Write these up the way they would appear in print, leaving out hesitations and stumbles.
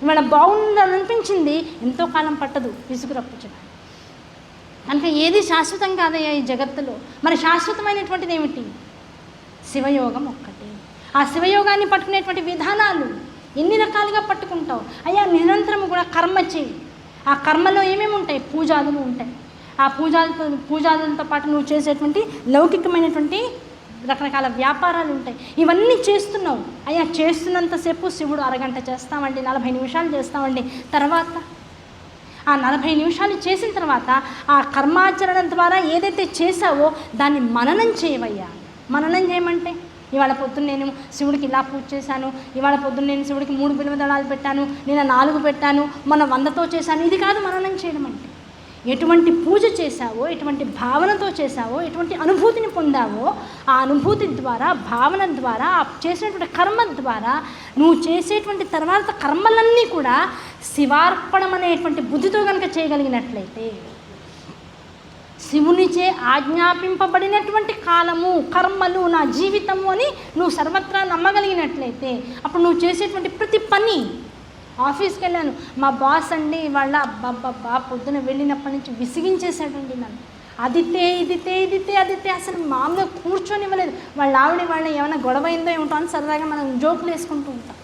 ఇవాళ బాగుందని అనిపించింది, ఎంతో కాలం పట్టదు విసుగు రప్పించడం. కనుక ఏది శాశ్వతం కాదయ్యా ఈ జగత్తులో. మరి శాశ్వతమైనటువంటిది ఏమిటి? శివయోగం ఒక్కటే. ఆ శివయోగాన్ని పట్టుకునేటువంటి విధానాలు ఎన్ని రకాలుగా పట్టుకుంటావు అయ్యా? నిరంతరము కూడా కర్మ చేయి. ఆ కర్మలో ఏమేమి ఉంటాయి? పూజాదులు ఉంటాయి. ఆ పూజాదులతో పాటు నువ్వు చేసేటువంటి లౌకికమైనటువంటి రకరకాల వ్యాపారాలు ఉంటాయి. ఇవన్నీ చేస్తున్నావు అయ్యా. చేస్తున్నంతసేపు శివుడు అరగంట చేస్తామండి, 40 నిమిషాలు చేస్తామండి. తర్వాత ఆ 40 నిమిషాలు చేసిన తర్వాత ఆ కర్మాచరణ ద్వారా ఏదైతే చేసావో దాన్ని మననం చేయవయ్యా. మననం చేయమంటే ఇవాళ పొద్దున్న నేను శివుడికి ఇలా పూజ చేశాను, ఇవాళ పొద్దున్న నేను శివుడికి 3 బిల్వ దళాలు పెట్టాను, నేను 4 పెట్టాను, మన 100తో చేశాను. ఇది కాదు మననం చేయడం అంటే. ఎటువంటి పూజ చేశావో, ఎటువంటి భావనతో చేశావో, ఎటువంటి అనుభూతిని పొందావో ఆ అనుభూతి ద్వారా, భావన ద్వారా, చేసినటువంటి కర్మ ద్వారా నువ్వు చేసేటువంటి తర్వాత కర్మలన్నీ కూడా శివార్పణం అనేటువంటి బుద్ధితో కనుక చేయగలిగినట్లయితే, శివునిచే ఆజ్ఞాపింపబడినటువంటి కాలము, కర్మలు, నా జీవితము అని నువ్వు సర్వత్రా నమ్మగలిగినట్లయితే, అప్పుడు నువ్వు చేసేటువంటి ప్రతి పని. ఆఫీస్కి వెళ్ళాను, మా బాస్ అండి వాళ్ళ అబ్బబ్బబ్బా పొద్దున వెళ్ళినప్పటి నుంచి విసిగించేశాడండి నన్ను. అదితే అదితే అసలు మామూలుగా కూర్చొనివ్వలేదు. వాళ్ళ ఏమైనా గొడవ అయిందో ఏమిటో అని సరదాగా మనం జోకులు వేసుకుంటూ ఉంటాం.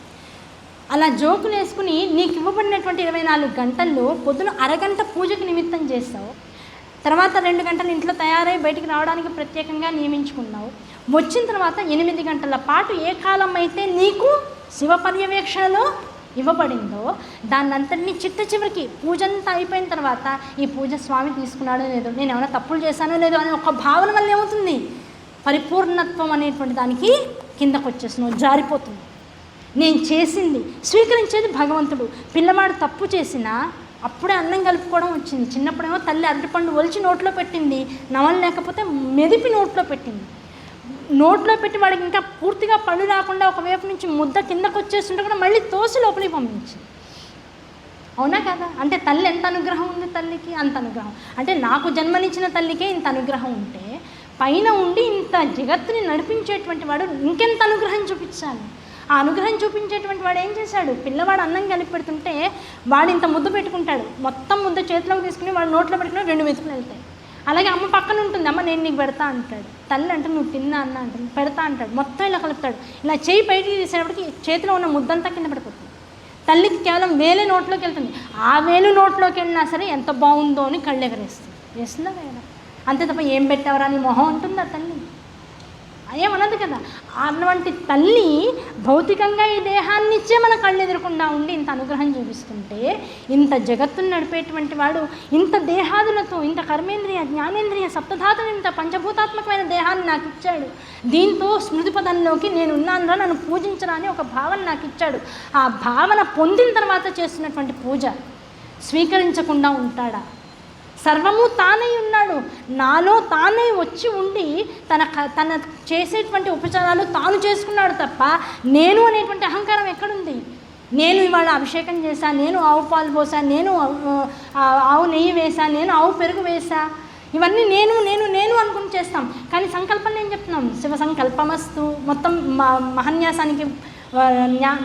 అలా జోకులు వేసుకుని నీకు ఇవ్వబడినటువంటి 24 గంటల్లో పొద్దున అరగంట పూజకి నిమిత్తం చేస్తావు, తర్వాత 2 గంటలు ఇంట్లో తయారై బయటికి రావడానికి ప్రత్యేకంగా నియమించుకున్నావు. వచ్చిన తర్వాత 8 గంటల పాటు ఏ కాలం అయితే నీకు శివ పర్యవేక్షణలో ఇవ్వబడిందో దాన్నంతటినీ చిట్ట చివరికి పూజ అంతా అయిపోయిన తర్వాత ఈ పూజ స్వామి తీసుకున్నాడో లేదో, నేను ఏమైనా తప్పులు చేశానో లేదో అనే ఒక భావన వల్ల ఏమవుతుంది? పరిపూర్ణత్వం అనేటువంటి దానికి కిందకు వచ్చేస్తున్నావు, జారిపోతుంది. నేను చేసింది స్వీకరించేది భగవంతుడు. పిల్లవాడు తప్పు చేసినా అప్పుడే అన్నం కలుపుకోవడం వచ్చింది. చిన్నప్పుడేమో తల్లి అరటిపండు ఒలిచి నోట్లో పెట్టింది, నవలు లేకపోతే మెదిపి నోట్లో పెట్టింది. నోట్లో పెట్టి వాడికి ఇంకా పూర్తిగా పళ్ళు రాకుండా ఒకవైపు నుంచి ముద్ద కిందకు వచ్చేస్తుంటే కూడా మళ్ళీ తోసి లోపలికి పంపించింది. అవునా కదా? అంటే తల్లి ఎంత అనుగ్రహం ఉంది, తల్లికి అంత అనుగ్రహం. అంటే నాకు జన్మనిచ్చిన తల్లికే ఇంత అనుగ్రహం ఉంటే పైన ఉండి ఇంత జగత్తుని నడిపించేటువంటి వాడు ఇంకెంత అనుగ్రహం చూపించాలి? ఆ అనుగ్రహం చూపించేటువంటి వాడు ఏం చేశాడు? పిల్లవాడు అన్నం కలిపి పెడుతుంటే వాడు ఇంత ముద్ద పెట్టుకుంటాడు, మొత్తం ముద్ద చేతిలోకి తీసుకుని వాడు నోట్లో పెట్టుకుని 2 మెతుకులు వెళ్తాయి. అలాగే అమ్మ పక్కన ఉంటుంది, అమ్మ నేను నీకు పెడతా అంటాడు. తల్లి అంటే నువ్వు తిన్నా అన్న అంటాడు, పెడతా అంటాడు. మొత్తం ఇలా కలుపుతాడు. ఇలా చేయి బయటికి తీసేటప్పటికి చేతిలో ఉన్న ముద్దంతా కింద పడిపోతుంది. తల్లికి కేవలం వేలే నోట్లోకి వెళ్తుంది. ఆ వేలు నోట్లోకి వెళ్ళినా సరే ఎంత బాగుందో అని కళ్ళు ఎగరేస్తుంది. వేస్తుందా వేల? అంతే తప్ప ఏం పెట్టావరా నీ మొహం ఉంటుందా తల్లి? ఏమన్నది కదా. అటువంటి తల్లి భౌతికంగా ఈ దేహాన్ని ఇచ్చే మన కళ్ళు ఎదురకుండా ఉండి ఇంత అనుగ్రహం చూపిస్తుంటే, ఇంత జగత్తును నడిపేటువంటి వాడు ఇంత దేహాదులతో, ఇంత కర్మేంద్రియ, జ్ఞానేంద్రియ, సప్తధాతులు, ఇంత పంచభూతాత్మకమైన దేహాన్ని నాకు ఇచ్చాడు. దీంతో స్మృతి పదంలోకి నేనున్నానురా, నన్ను పూజించరా అని ఒక భావన నాకు ఇచ్చాడు. ఆ భావన పొందిన తర్వాత చేస్తున్నటువంటి పూజ స్వీకరించకుండా ఉంటాడా? సర్వము తానై ఉన్నాడు, నాలో తానై వచ్చి ఉండి తన చేసేటువంటి ఉపచారాలు తాను చేసుకున్నాడు తప్ప నేను అనేటువంటి అహంకారం ఎక్కడుంది? నేను ఇవాళ అభిషేకం చేశా, నేను ఆవు పాలు పోసా, నేను ఆవు నెయ్యి వేసా, నేను ఆవు పెరుగు వేసా, ఇవన్నీ నేను నేను నేను అనుకుని చేస్తాం. కానీ సంకల్పం ఏం చెప్తున్నాం? శివ సంకల్పమస్తు. మొత్తం మహన్యాసానికి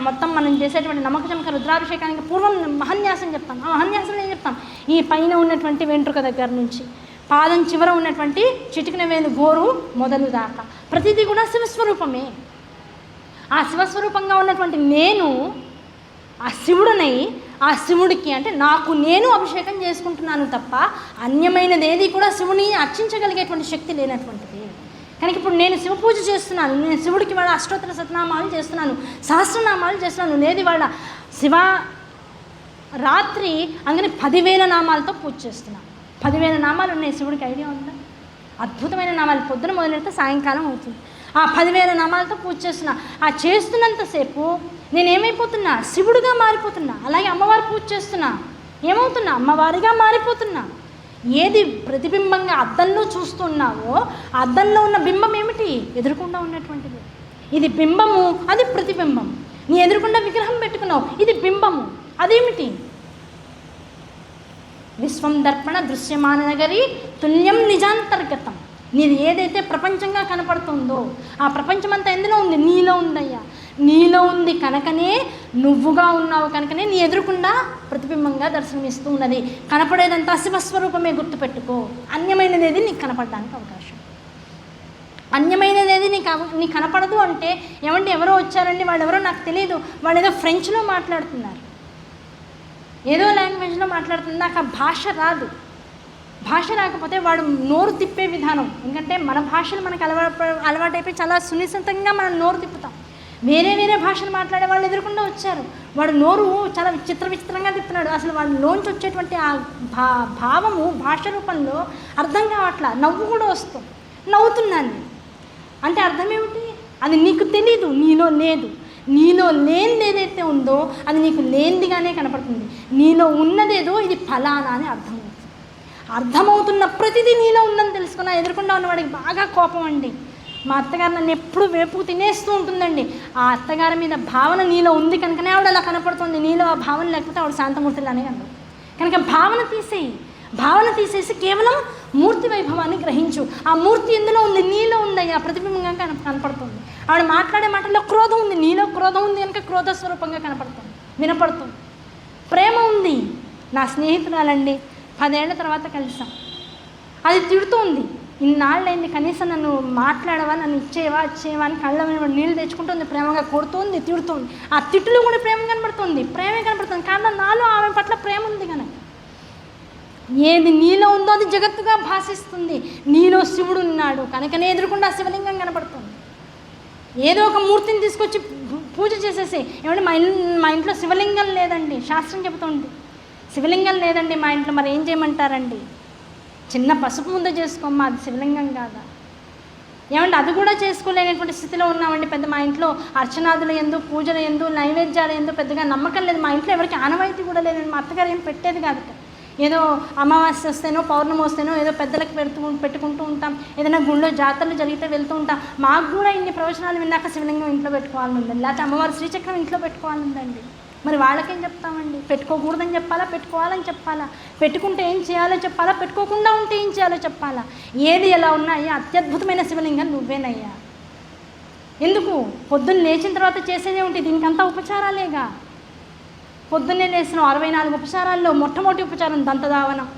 మొత్తం మనం చేసేటువంటి నమ్మకచమక రుద్రాభిషేకానికి పూర్వం మహన్యాసం చెప్తాం. ఆ మహన్యాసంలో ఏం చెప్తాం? ఈ పైన ఉన్నటువంటి వెంట్రుక దగ్గర నుంచి పాదం చివర ఉన్నటువంటి చిటికిన వేలు గోరు మొదలు దాకా ప్రతిదీ కూడా శివస్వరూపమే. ఆ శివస్వరూపంగా ఉన్నటువంటి నేను ఆ శివుడినై ఆ శివుడికి అంటే నాకు నేను అభిషేకం చేసుకుంటున్నాను తప్ప అన్యమైనది ఏది కూడా శివుని అర్చించగలిగేటువంటి శక్తి లేనటువంటిది. కనుక ఇప్పుడు నేను శివ పూజ చేస్తున్నాను, నేను శివుడికి వాళ్ళ అష్టోత్తర శతనామాలు చేస్తున్నాను, సహస్రనామాలు చేస్తున్నాను. లేదు వాళ్ళ శివ రాత్రి అందుకని 10,000 నామాలతో పూజ చేస్తున్నాను. 10,000 నామాలు ఉన్నాయి శివుడికి. ఐడియా ఉందా? అద్భుతమైన నామాలు. పొద్దున మొదలెడితే సాయంకాలం అవుతుంది. ఆ 10,000 నామాలతో పూజ చేస్తున్నా. ఆ చేస్తున్నంతసేపు నేనేమైపోతున్నా? శివుడిగా మారిపోతున్నా. అలాగే అమ్మవారు పూజ చేస్తున్నా, ఏమవుతున్నా? అమ్మవారిగా మారిపోతున్నా. ఏది ప్రతిబింబంగా అద్దంలో చూస్తున్నావో అద్దంలో ఉన్న బింబం ఏమిటి? ఎదురుకుండా ఉన్నటువంటిది. ఇది బింబము, అది ప్రతిబింబం. నీ ఎదురుకుండా విగ్రహం పెట్టుకున్నావు, ఇది బింబము, అదేమిటి? విశ్వం దర్పణ దృశ్యమాన నగరి తుల్యం నిజాంతర్గతం. నీది ఏదైతే ప్రపంచంగా కనపడుతుందో ఆ ప్రపంచమంతా ఎందులో ఉంది? నీలో ఉందయ్యా. నీలో ఉంది కనుకనే, నువ్వుగా ఉన్నావు కనుకనే నీ ఎదురుకుండా ప్రతిబింబంగా దర్శనమిస్తూ ఉన్నది. కనపడేదంతా శివస్వరూపమే, గుర్తుపెట్టుకో. అన్యమైనదేది నీకు కనపడడానికి అవకాశం, అన్యమైనదేది నీకు కనపడదు అంటే, ఏమంటే ఎవరో వచ్చారండి, వాళ్ళు ఎవరో నాకు తెలియదు, వాళ్ళు ఏదో ఫ్రెంచ్లో మాట్లాడుతున్నారు, ఏదో లాంగ్వేజ్లో మాట్లాడుతున్నారు, నాకు ఆ భాష రాదు. భాష రాకపోతే వాడు నోరు తిప్పే విధానం, ఎందుకంటే మన భాషలు మనకు అలవాటైపోయి చాలా సునిశ్చితంగా మనం నోరు తిప్పుతాం. వేరే వేరే భాషలు మాట్లాడే వాళ్ళు ఎదురుకుండా వచ్చారు, వాడు నోరు చాలా విచిత్రంగా తిప్పుతున్నాడు. అసలు వాడి లోంచి వచ్చేటువంటి ఆ భావము భాష రూపంలో అర్థం కావట్లా. నవ్వు కూడా వస్తుంది, నవ్వుతున్నాను అంటే అర్థం ఏమిటి? అది నీకు తెలీదు, నీలో లేదు. నీలో లేనిది ఏదైతే ఉందో అది నీకు లేనిదిగానే కనపడుతుంది. నీలో ఉన్నదేదో ఇది ఫలానా అని అర్థమవుతున్న ప్రతిదీ నీలో ఉందని తెలుసుకున్నా. ఎదురుకుండా ఉన్నవాడికి బాగా కోపం అండి. మా అత్తగారు నన్ను ఎప్పుడు వేపుకు తినేస్తూ ఉంటుందండి. ఆ అత్తగారి మీద భావన నీలో ఉంది కనుకనే ఆవిడ అలా కనపడుతుంది. నీలో ఆ భావన లేకపోతే ఆవిడ శాంతమూర్తిలానే కనపడుతుంది. కనుక భావన తీసేసి కేవలం మూర్తి వైభవాన్ని గ్రహించు. ఆ మూర్తి ఎందులో ఉంది? నీలో ఉందయ్యా, ప్రతిబింబంగా కనపడుతుంది. ఆవిడ మాట్లాడే మాటల్లో క్రోధం ఉంది, నీలో క్రోధం ఉంది కనుక క్రోధ స్వరూపంగా వినపడుతుంది. ప్రేమ ఉంది. నా స్నేహితురాలండి, 10 ఏళ్ల తర్వాత కలిసాం. అది తిడుతుంది, ఇన్నాళ్ళైంది కనీసం నన్ను మాట్లాడవా, నన్ను ఇచ్చేవా అని కళ్ళ నీళ్ళు తెచ్చుకుంటుంది, ప్రేమగా కొడుతుంది, తిడుతుంది. ఆ తిట్టులు కూడా ప్రేమ కనబడుతుంది, ప్రేమే కనబడుతుంది. కారణం నాలో ఆమె పట్ల ప్రేమ ఉంది కనుక. ఏది నీలో ఉందో అది జగత్తుగా భాషిస్తుంది. నీలో శివుడు ఉన్నాడు కనుకనే ఎదురుకుండా శివలింగం కనపడుతుంది. ఏదో ఒక మూర్తిని తీసుకొచ్చి పూజ చేసేసి, ఏమంటే మా ఇంట్లో శివలింగం లేదండి, శాస్త్రం చెబుతుంది శివలింగం లేదండి మా ఇంట్లో, మరి ఏం చేయమంటారండి? చిన్న పసుపు ముద్ద చేసుకోమ్మా, అది శివలింగం కాదా? ఏమంటే అది కూడా చేసుకోలేనటువంటి స్థితిలో ఉన్నామండి. పెద్ద మా ఇంట్లో అర్చనాదులు ఎందు, పూజల ఎందు, నైవేద్యాలు ఎందు పెద్దగా నమ్మకం లేదు. మా ఇంట్లో ఎవరికి ఆనవాయితీ కూడా లేదండి. మా అత్తగారు ఏం పెట్టేది కాదు. ఏదో అమావాస్య వస్తేనో పౌర్ణమి వస్తేనో ఏదో పెద్దలకు పెట్టుకుంటూ ఉంటాం. ఏదైనా గుళ్ళో జాతరలు జరిగితే వెళ్తూ ఉంటాం. మాకు కూడా ఇన్ని ప్రవచనాలు విన్నాక శివలింగం ఇంట్లో పెట్టుకోవాలని ఉందండి, లేకపోతే అమ్మవారి శ్రీచక్రం ఇంట్లో పెట్టుకోవాలని ఉందండి. మరి వాళ్ళకేం చెప్తామండి? పెట్టుకోకూడదని చెప్పాలా, పెట్టుకోవాలని చెప్పాలా? పెట్టుకుంటే ఏం చేయాలో చెప్పాలా, పెట్టుకోకుండా ఉంటే ఏం చేయాలో చెప్పాలా? ఏది ఎలా ఉన్నాయా అత్యద్భుతమైన శివలింగం నువ్వేనయ్యా. ఎందుకు? పొద్దున్న లేచిన తర్వాత చేసేదే ఉంటుంది, దీనికంతా ఉపచారాలేగా. పొద్దున్నే లేచిన 64 ఉపచారాల్లో మొట్టమొదటి ఉపచారం దంతధావనం,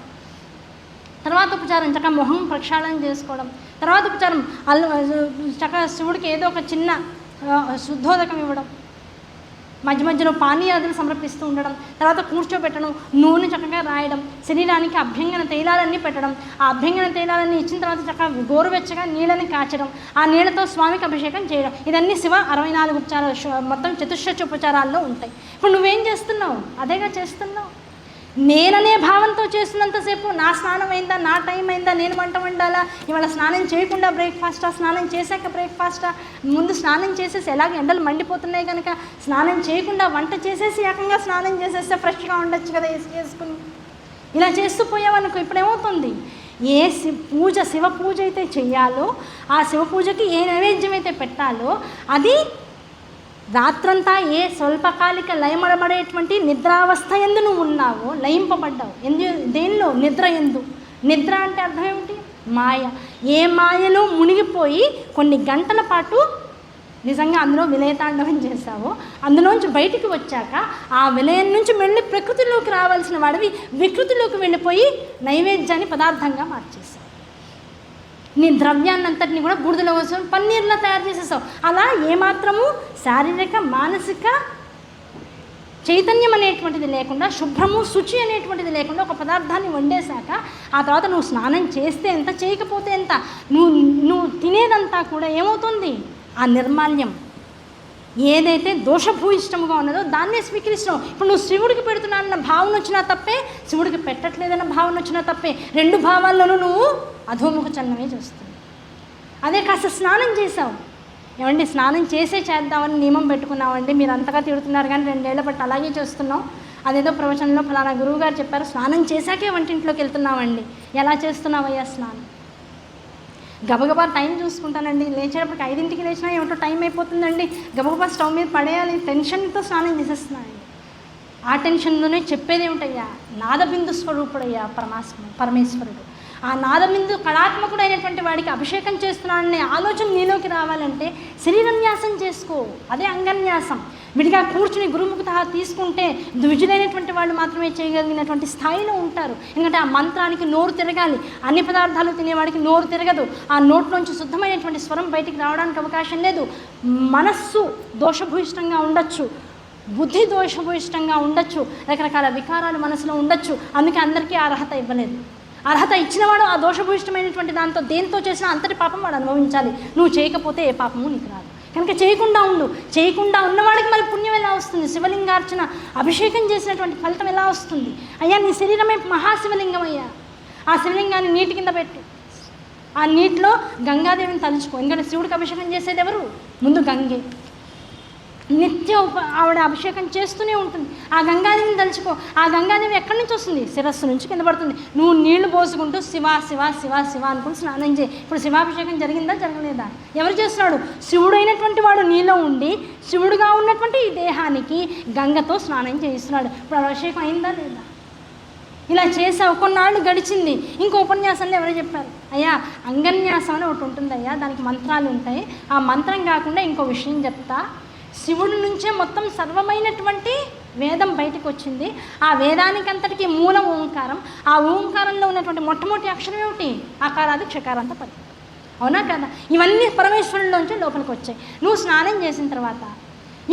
తర్వాత ఉపచారం చక్కగా మొహం ప్రక్షాళన చేసుకోవడం, తర్వాత ఉపచారం చక్కగా శివుడికి ఏదో ఒక చిన్న శుద్ధోదకం ఇవ్వడం, మధ్య మధ్యలో పానీయాదులు సమర్పిస్తూ ఉండడం, తర్వాత కూర్చోబెట్టడం, నూనె చక్కగా రాయడం, శరీరానికి అభ్యంగన తైలాలన్నీ పెట్టడం, ఆ అభ్యంగన తైలాలన్నీ ఇచ్చిన తర్వాత చక్కగా గోరువెచ్చగా నీళ్ళని కాచడం, ఆ నీళ్ళతో స్వామికి అభిషేకం చేయడం. ఇదన్నీ శివ 64 ఉపచారాలు మొత్తం చతుశ్చ ఉపచారాల్లో ఉంటాయి. ఇప్పుడు నువ్వేం చేస్తున్నావు? అదేగా చేస్తున్నావు. నేననే భావంతో చేస్తున్నంతసేపు నా స్నానం అయిందా, నా టైం అయిందా, నేను వంట వండాలా, ఇవాళ స్నానం చేయకుండా బ్రేక్ఫాస్టా, స్నానం చేశాక బ్రేక్ఫాస్టా, ముందు స్నానం చేసేసి ఎలాగ ఎండలు మండిపోతున్నాయి కనుక స్నానం చేయకుండా వంట చేసేసి ఏకంగా స్నానం చేసేస్తే ఫ్రెష్గా ఉండొచ్చు కదా వేసుకుని. ఇలా చేస్తూ పోయావనుకో ఇప్పుడేమవుతుంది? ఏ శివ పూజ అయితే చెయ్యాలో, ఆ శివ పూజకి ఏ నైవేద్యం అయితే పెట్టాలో అది రాత్రంతా ఏ స్వల్పకాలిక లయమడబడేటువంటి నిద్రావస్థ ఎందు నువ్వు ఉన్నావో, లయింపబడ్డావు. దేనిలో? నిద్ర ఎందు. నిద్ర అంటే అర్థం ఏమిటి? మాయ. ఏ మాయలో మునిగిపోయి కొన్ని గంటల పాటు నిజంగా అందులో విలయతాండవం చేశావో, అందులోంచి బయటికి వచ్చాక ఆ విలయం నుంచి వెళ్ళి ప్రకృతిలోకి రావాల్సిన వాడివి వికృతిలోకి వెళ్ళిపోయి నైవేద్యాన్ని పదార్థంగా మార్చేశావు. నీ ద్రవ్యాన్నంతటిని కూడా బూడిదలో కోసం పన్నీర్లా తయారు చేసేసావు. అలా ఏమాత్రము శారీరక మానసిక చైతన్యం అనేటువంటిది లేకుండా, శుభ్రము శుచి అనేటువంటిది లేకుండా ఒక పదార్థాన్ని వండేశాక ఆ తర్వాత నువ్వు స్నానం చేస్తే ఎంత, చేయకపోతే ఎంత, నువ్వు తినేదంతా కూడా ఏమవుతుంది? ఆ నిర్మాల్యం ఏదైతే దోషభూయిష్టముగా ఉన్నదో దాన్నే స్వీకరిస్తావు. ఇప్పుడు నువ్వు శివుడికి పెడుతున్నానన్న భావన వచ్చినా తప్పే, శివుడికి పెట్టట్లేదన్న భావన వచ్చినా తప్పే. 2 భావాల్లోనూ నువ్వు అధోముఖ చలనమే చేస్తుంది. అదే కాస్త స్నానం చేసావు, ఏమండి స్నానం చేద్దామని నియమం పెట్టుకున్నామండి, మీరు అంతగా తిడుతున్నారు కానీ 2 ఏళ్ల బట్టి అలాగే చేస్తున్నాం. అదేదో ప్రవచనంలో ఫలానా గురువు గారు చెప్పారు, స్నానం చేశాకే వంటింట్లోకి వెళ్తున్నామండి. ఎలా చేస్తున్నావయ్యా స్నానం? గబగబా టైం చూసుకుంటానండి, లేచేటప్పటికి 5ంటికి లేచినా ఏమిటో టైం అయిపోతుందండి, గబగబా స్టవ్ మీద పడేయాలి, టెన్షన్తో స్నానం చేసేస్తున్నానండి. ఆ టెన్షన్లోనే చెప్పేది ఏమిటయ్యా? నాదబిందు స్వరూపుడయ్యా పరమేశ్వరుడు. ఆ నాదబిందు కళాత్మకుడు అయినటువంటి వాడికి అభిషేకం చేస్తున్నాడనే ఆలోచన నీలోకి రావాలంటే శరీరన్యాసం చేసుకో, అదే అంగన్యాసం. విడిగా కూర్చుని గురుముఖత తీసుకుంటే ద్విజులైనటువంటి వాళ్ళు మాత్రమే చేయగలిగినటువంటి స్థాయిలో ఉంటారు. ఎందుకంటే ఆ మంత్రానికి నోరు తిరగాలి. అన్ని పదార్థాలు తినేవాడికి నోరు తిరగదు. ఆ నోట్లోంచి శుద్ధమైనటువంటి స్వరం బయటికి రావడానికి అవకాశం లేదు. మనస్సు దోషభూయిష్టంగా ఉండొచ్చు, బుద్ధి దోషభూయిష్టంగా ఉండొచ్చు, రకరకాల వికారాలు మనసులో ఉండొచ్చు. అందుకే అందరికీ అర్హత ఇవ్వలేదు. అర్హత ఇచ్చినవాడు ఆ దోషభూయిష్టమైనటువంటి దాంతో దేంతో చేసినా అంతటి పాపం వాడు అనుభవించాలి. నువ్వు చేయకపోతే ఏ పాపము నీకు రాదు. కనుక చేయకుండా ఉండు. చేయకుండా ఉన్నవాడికి మరి పుణ్యం ఎలా వస్తుంది? శివలింగార్చన అభిషేకం చేసినటువంటి ఫలితం ఎలా వస్తుంది? అయ్యా నీ శరీరమే మహాశివలింగం అయ్యా. ఆ శివలింగాన్ని నీటి కింద పెట్టు. ఆ నీటిలో గంగాదేవిని తలుచుకో. ఎందుకంటే శివుడికి అభిషేకం చేసేది ఎవరు? ముందు గంగే. నిత్యం ఆవిడ అభిషేకం చేస్తూనే ఉంటుంది. ఆ గంగాదేవిని తలుచుకో. ఆ గంగాదేవి ఎక్కడి నుంచి వస్తుంది? శిరస్సు నుంచి కింద పడుతుంది. నువ్వు నీళ్లు పోసుకుంటూ శివ శివ శివ శివ అనుకుని స్నానం చేయి. ఇప్పుడు శివాభిషేకం జరిగిందా జరగలేదా? ఎవరు చేస్తున్నాడు? శివుడు అయినటువంటి వాడు నీలో ఉండి శివుడుగా ఉన్నటువంటి ఈ దేహానికి గంగతో స్నానం చేయిస్తున్నాడు. ఇప్పుడు అభిషేకం అయిందా లేదా? ఇలా చేసావు. కొన్నాళ్ళు గడిచింది. ఇంకో ఉపన్యాసంలో ఎవరో చెప్పారు, అయ్యా అంగన్యాసం అని ఒకటి ఉంటుంది అయ్యా, దానికి మంత్రాలు ఉంటాయి. ఆ మంత్రం కాకుండా ఇంకో విషయం చెప్తా. శివుడి నుంచే మొత్తం సర్వమైనటువంటి వేదం బయటకు వచ్చింది. ఆ వేదానికంతటికి మూలం ఓంకారం. ఆ ఓంకారంలో ఉన్నటువంటి మొట్టమొదటి అక్షరం ఏమిటి? ఆకారాది క్షకారాంత పది. అవునా కదా? ఇవన్నీ పరమేశ్వరుల్లోంచి లోపలికి వచ్చాయి. నువ్వు స్నానం చేసిన తర్వాత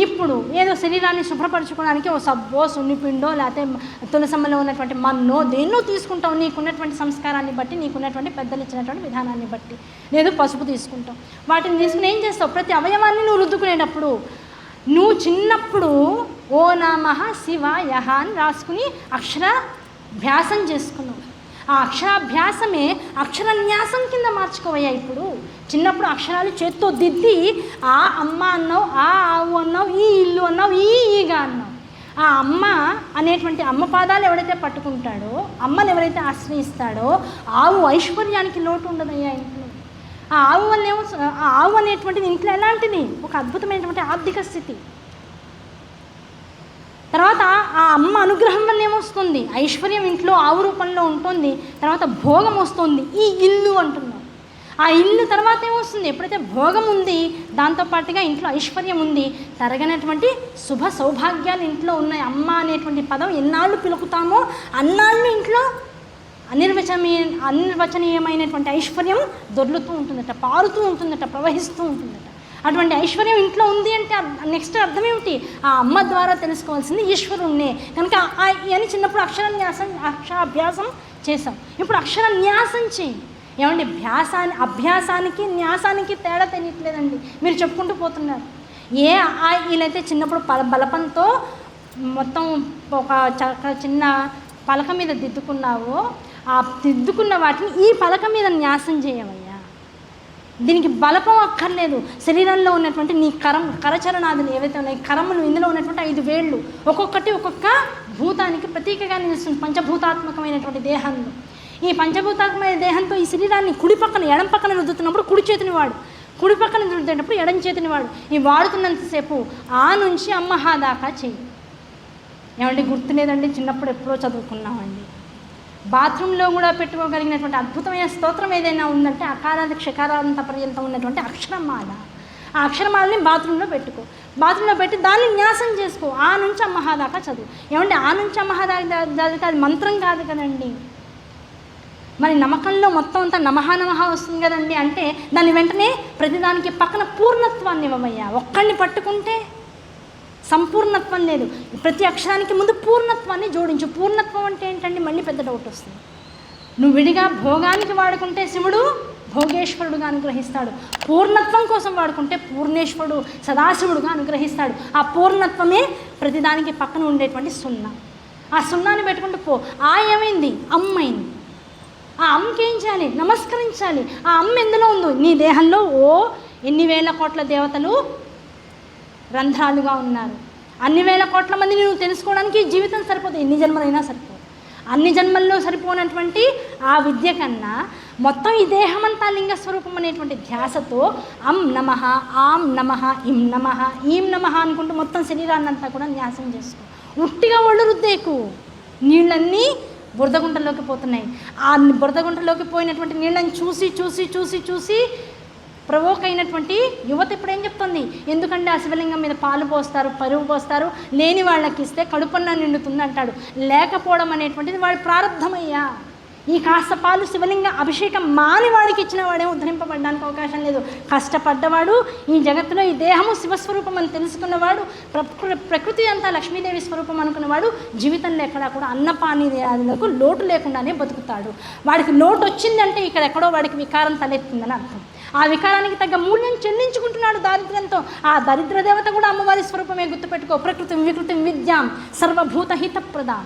ఇప్పుడు ఏదో శరీరాన్ని శుభ్రపరచుకోవడానికి ఓ సబ్బో సున్నిపిండో లేకపోతే తులసమ్మలో ఉన్నటువంటి మన్నో దేన్నో తీసుకుంటావు. నీకున్నటువంటి సంస్కారాన్ని బట్టి, నీకున్నటువంటి పెద్దలు ఇచ్చినటువంటి విధానాన్ని బట్టి. లేదు పసుపు తీసుకుంటావు. వాటిని తీసుకుని ఏం చేస్తావు? ప్రతి అవయవాన్ని నువ్వు రుద్దుకునేటప్పుడు నువ్వు చిన్నప్పుడు ఓ నమః శివాయ అని రాసుకుని అక్షరాభ్యాసం చేసుకున్నావు. ఆ అక్షరాభ్యాసమే అక్షరన్యాసం కింద మార్చుకోవయ్యా. ఇప్పుడు చిన్నప్పుడు అక్షరాలు చేత్తో దిద్ది ఆ అమ్మ అన్నావు, ఆ ఆవు అన్నావు, ఈ ఇల్లు అన్నావు, ఈగా అన్నావు. ఆ అమ్మ అనేటువంటి అమ్మ పాదాలు ఎవడైతే పట్టుకుంటాడో, అమ్మను ఎవరైతే ఆశ్రయిస్తాడో ఆవు ఐశ్వర్యానికి లోటు ఉండదయ్యా ఇంట్లో. ఆ ఆవు వల్లేమో, ఆ ఆవు అనేటువంటిది ఇంట్లో ఎలాంటిది? ఒక అద్భుతమైనటువంటి ఆర్థిక స్థితి. తర్వాత ఆ అమ్మ అనుగ్రహం వల్ల ఏమొస్తుంది? ఐశ్వర్యం ఇంట్లో ఆవు రూపంలో ఉంటుంది. తర్వాత భోగం వస్తుంది. ఈ ఇల్లు అంటున్నాం. ఆ ఇల్లు తర్వాత ఏమొస్తుంది? ఎప్పుడైతే భోగం ఉంది, దాంతోపాటుగా ఇంట్లో ఐశ్వర్యం ఉంది, తరగనటువంటి శుభ సౌభాగ్యాలు ఇంట్లో ఉన్నాయి. అమ్మ అనేటువంటి పదం ఎన్నాళ్ళు పిలుకుతామో అన్నాళ్ళు ఇంట్లో అనిర్వచనీయమైనటువంటి ఐశ్వర్యం దొర్లుతూ ఉంటుందట, పారుతూ ఉంటుందట, ప్రవహిస్తూ ఉంటుందట. అటువంటి ఐశ్వర్యం ఇంట్లో ఉంది అంటే నెక్స్ట్ అర్థం ఏమిటి? ఆ అమ్మ ద్వారా తెలుసుకోవాల్సింది ఈశ్వరుణ్ణే. కనుక అని చిన్నప్పుడు అక్షరాభ్యాసం చేసాం. ఇప్పుడు అక్షరన్యాసం చేయి. ఏమండి, అభ్యాసానికి న్యాసానికి తేడా తెలియట్లేదండి. మీరు చెప్పుకుంటూ పోతున్నారు. ఏ వీళ్ళైతే చిన్నప్పుడు బలపంతో మొత్తం ఒక చిన్న పలక మీద దిద్దుకున్నావో, ఆ దిద్దుకున్న వాటిని ఈ పలక మీద న్యాసం చేయవయ్యా. దీనికి బలపం అక్కర్లేదు. శరీరంలో ఉన్నటువంటి నీ కరచరణాదులు ఏవైతే ఉన్నాయి, కరములు, ఇందులో ఉన్నటువంటి 5 వేళ్ళు ఒక్కొక్కటి ఒక్కొక్క భూతానికి ప్రతీకగా నిలుస్తుంది. పంచభూతాత్మకమైనటువంటి దేహంలో ఈ పంచభూతాత్మక దేహంతో ఈ శరీరాన్ని కుడి పక్కన ఎడం పక్కన రుద్దుతున్నప్పుడు కుడి చేతిని వాడు, కుడి పక్కన రుద్దేటప్పుడు ఎడం చేతిని వాడు. ఈ వాడుతున్నంతసేపు ఆ నుంచి అమ్మహా దాకా చెయ్యి. ఏమంటే గుర్తులేదండి, చిన్నప్పుడు ఎప్పుడో చదువుకున్నామండి. బాత్రూంలో కూడా పెట్టుకోగలిగినటువంటి అద్భుతమైన స్తోత్రం ఏదైనా ఉందంటే అకారాది క్షకారాంత పర్యంతం ఉన్నటువంటి అక్షరమాల. ఆ అక్షరమాలని బాత్రూంలో పెట్టుకో. బాత్రూంలో పెట్టి దాన్ని న్యాసం చేసుకో. ఆ నుంచి అమ్మహా దాకా చదువు. ఏమంటే ఆ నుంచి అమ్మహా దాకా చదివితే అది మంత్రం కాదు కదండి. మరి నమ్మకంలో మొత్తం అంతా నమః నమః వస్తుంది కదండి. అంటే దాన్ని వెంటనే ప్రతిదానికి పక్కన పూర్ణత్వాన్ని ఇవ్వమయ్యా. ఒక్కడిని పట్టుకుంటే సంపూర్ణత్వం లేదు. ప్రతి అక్షరానికి ముందు పూర్ణత్వాన్ని జోడించు. పూర్ణత్వం అంటే ఏంటండి? మళ్ళీ పెద్ద డౌట్ వస్తుంది. నువ్వు విడిగా భోగానికి వాడుకుంటే శివుడు భోగేశ్వరుడుగా అనుగ్రహిస్తాడు. పూర్ణత్వం కోసం వాడుకుంటే పూర్ణేశ్వరుడు సదాశివుడుగా అనుగ్రహిస్తాడు. ఆ పూర్ణత్వమే ప్రతిదానికి పక్కన ఉండేటువంటి సున్నా. ఆ సున్నాని పెట్టుకుంటూ పో. ఆ ఏమైంది? అమ్మైంది. ఆ అమ్మకి ఏం చేయాలి? నమస్కరించాలి. ఆ అమ్మ ఎందులో ఉందో? నీ దేహంలో ఎన్ని వేల కోట్ల దేవతలు రంధ్రాలుగా ఉన్నారు. అన్ని వేల కోట్ల మందిని నువ్వు తెలుసుకోవడానికి జీవితం సరిపోదు. ఎన్ని జన్మలైనా సరిపోదు. అన్ని జన్మల్లో సరిపోనటువంటి ఆ విద్య కన్నా మొత్తం ఈ దేహమంతా లింగస్వరూపం అనేటువంటి ధ్యాసతో అం నమః, ఆం నమః, ఇం నమః, ఈం నమః అనుకుంటూ మొత్తం శరీరాన్నంతా కూడా న్యాసం చేసుకో. ఉట్టిగా ఒళ్ళు రుద్దేకు. నీళ్ళన్నీ బురదగుంటలోకి పోతున్నాయి. ఆ బురదగుంటలోకి పోయినటువంటి నీళ్ళని చూసి చూసి చూసి చూసి ప్రవోక్ అయినటువంటి యువత ఇప్పుడు ఏం చెప్తుంది, ఎందుకంటే ఆ శివలింగం మీద పాలు పోస్తారు, పరుగు పోస్తారు, లేని వాళ్ళకి ఇస్తే కడుపున్న నిండుతుంది అంటాడు. లేకపోవడం అనేటువంటిది వాడి ప్రారంధమయ్యా. ఈ కాస్త పాలు శివలింగ అభిషేకం మాని వాడికి ఇచ్చిన వాడే ఉద్ధరింపబడడానికి అవకాశం లేదు. కష్టపడ్డవాడు, ఈ జగత్తులో ఈ దేహము శివస్వరూపం అని తెలుసుకున్నవాడు, ప్రకృతి అంతా లక్ష్మీదేవి స్వరూపం అనుకున్నవాడు జీవితంలో ఎక్కడా కూడా అన్నపానీయాదులకు లోటు లేకుండానే బతుకుతాడు. వాడికి లోటు వచ్చిందంటే ఇక్కడ ఎక్కడో వాడికి వికారం తలెత్తుందని అర్థం. ఆ వికారానికి తగ్గ మూల్యం చెల్లించుకుంటున్నాడు దారిద్ర్యంతో. ఆ దరిద్ర దేవత కూడా అమ్మవారి స్వరూపమే, గుర్తుపెట్టుకో. ప్రకృతి వికృతి విద్యాం సర్వభూత హితప్రదాం.